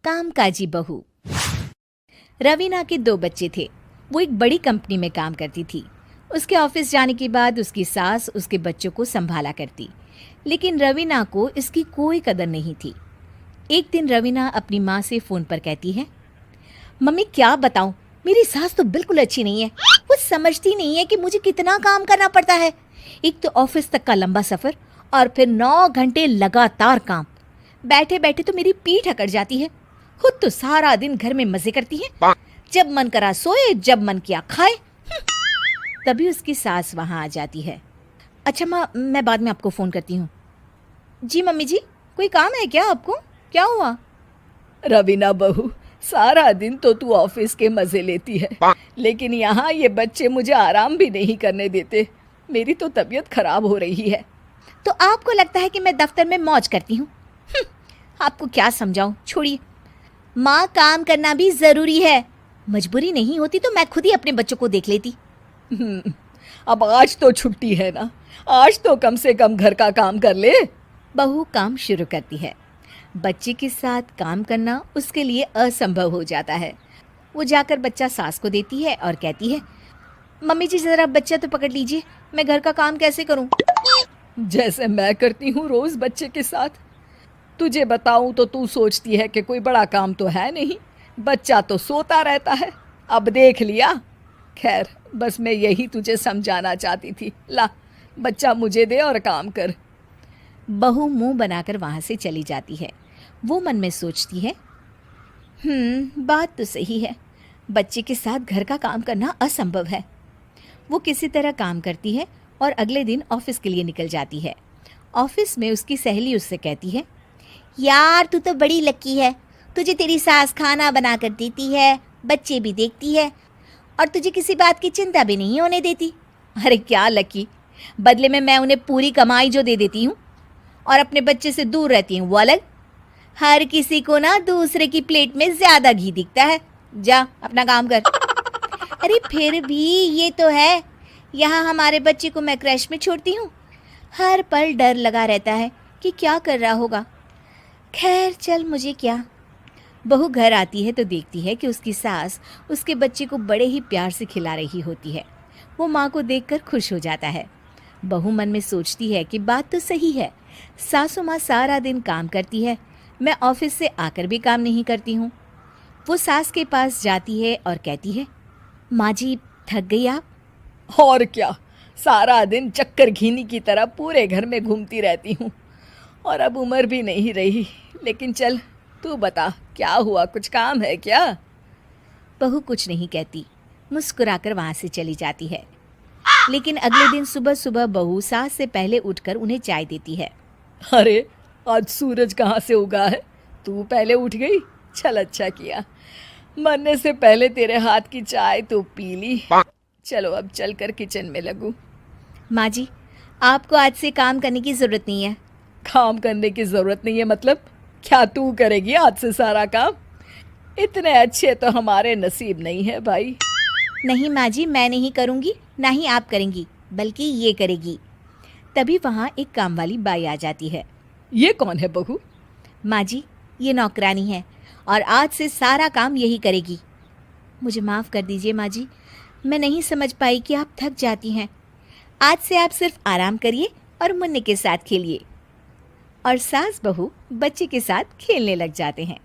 कामकाजी बहू। रवीना के 2 बच्चे थे। वो एक बड़ी कंपनी में काम करती थी। उसके ऑफिस जाने के बाद उसकी सास उसके बच्चों को संभाला करती, लेकिन रवीना को इसकी कोई कदर नहीं थी। एक दिन रवीना अपनी माँ से फ़ोन पर कहती है, मम्मी क्या बताऊं, मेरी सास तो बिल्कुल अच्छी नहीं है। वो समझती नहीं है कि मुझे कितना काम करना पड़ता है। एक तो ऑफिस तक का लंबा सफ़र और फिर 9 घंटे लगातार काम। बैठे बैठे तो मेरी पीठ अकड़ जाती है। खुद तो सारा दिन घर में मजे करती है, जब मन करा सोए, जब मन किया खाए। तभी उसकी सास वहां आ जाती है। अच्छा माँ, मैं बाद में आपको फ़ोन करती हूँ। जी मम्मी जी, कोई काम है क्या आपको? क्या हुआ? रवीना बहू, सारा दिन तो तू ऑफिस के मजे लेती है, लेकिन यहाँ ये बच्चे मुझे आराम भी नहीं करने देते। मेरी तो तबीयत खराब हो रही है। तो आपको लगता है कि मैं दफ्तर में मौज करती हूँ? आपको क्या समझाऊं, छोड़िए। माँ, काम करना भी ज़रूरी है। मजबूरी नहीं होती तो मैं खुद ही अपने बच्चों को देख लेती। अब आज तो छुट्टी है ना, आज तो कम से कम घर का काम कर ले। बहू काम शुरू करती है। बच्चे के साथ काम करना उसके लिए असंभव हो जाता है। वो जाकर बच्चा सास को देती है और कहती है, मम्मी जी ज़रा बच्चा तो पकड़ लीजिए, मैं घर का काम कैसे करूं? जैसे मैं करती हूँ रोज बच्चे के साथ। तुझे बताऊं तो तू सोचती है कि कोई बड़ा काम तो है नहीं, बच्चा तो सोता रहता है। अब देख लिया। खैर, बस मैं यही तुझे समझाना चाहती थी। ला, बच्चा मुझे दे और काम कर। बहू मुंह बनाकर वहां से चली जाती है। वो मन में सोचती है, बात तो सही है, बच्चे के साथ घर का काम करना असंभव है। वो किसी तरह काम करती है और अगले दिन ऑफिस के लिए निकल जाती है। ऑफिस में उसकी सहेली उससे कहती है, यार तू तो बड़ी लकी है, तुझे तेरी सास खाना बना कर देती है, बच्चे भी देखती है और तुझे किसी बात की चिंता भी नहीं होने देती। अरे क्या लकी, बदले में मैं उन्हें पूरी कमाई जो दे देती हूँ और अपने बच्चे से दूर रहती हूँ वो अलग। हर किसी को ना दूसरे की प्लेट में ज़्यादा घी दिखता है। जा अपना काम कर। अरे फिर भी ये तो है, यहाँ हमारे बच्चे को मैं क्रैश में छोड़ती हूँ, हर पल डर लगा रहता है कि क्या कर रहा होगा। खैर चल, मुझे क्या। बहू घर आती है तो देखती है कि उसकी सास उसके बच्चे को बड़े ही प्यार से खिला रही होती है। वो माँ को देखकर खुश हो जाता है। बहू मन में सोचती है कि बात तो सही है, सासू माँ सारा दिन काम करती है, मैं ऑफिस से आकर भी काम नहीं करती हूँ। वो सास के पास जाती है और कहती है, माँ जी थक गई आप? और क्या, सारा दिन चक्कर घीनी की तरह पूरे घर में घूमती रहती हूँ और अब उम्र भी नहीं रही। लेकिन चल, तू बता क्या हुआ, कुछ काम है क्या? बहू कुछ नहीं कहती, मुस्कुराकर वहाँ से चली जाती है। लेकिन अगले दिन सुबह सुबह बहू सास से पहले उठकर उन्हें चाय देती है। अरे, आज सूरज कहाँ से उगा है? तू पहले उठ गई, चल अच्छा किया। मरने से पहले तेरे हाथ की चाय तो पी ली। चलो अब चलकर किचन में लगूं। माँ जी, आपको आज से काम करने की ज़रूरत नहीं है। काम करने की ज़रूरत नहीं है मतलब? क्या तू करेगी आज से सारा काम? इतने अच्छे तो हमारे नसीब नहीं है भाई। नहीं माँ जी, मैं नहीं करूँगी, ना ही आप करेंगी, बल्कि ये करेगी। तभी वहाँ एक काम वाली बाई आ जाती है। ये कौन है बहू? माँ जी, ये नौकरानी है और आज से सारा काम यही करेगी। मुझे माफ़ कर दीजिए माँ जी, मैं नहीं समझ पाई कि आप थक जाती हैं। आज से आप सिर्फ आराम करिए और मुन्ने के साथ खेलिए। और सास बहू बच्चे के साथ खेलने लग जाते हैं।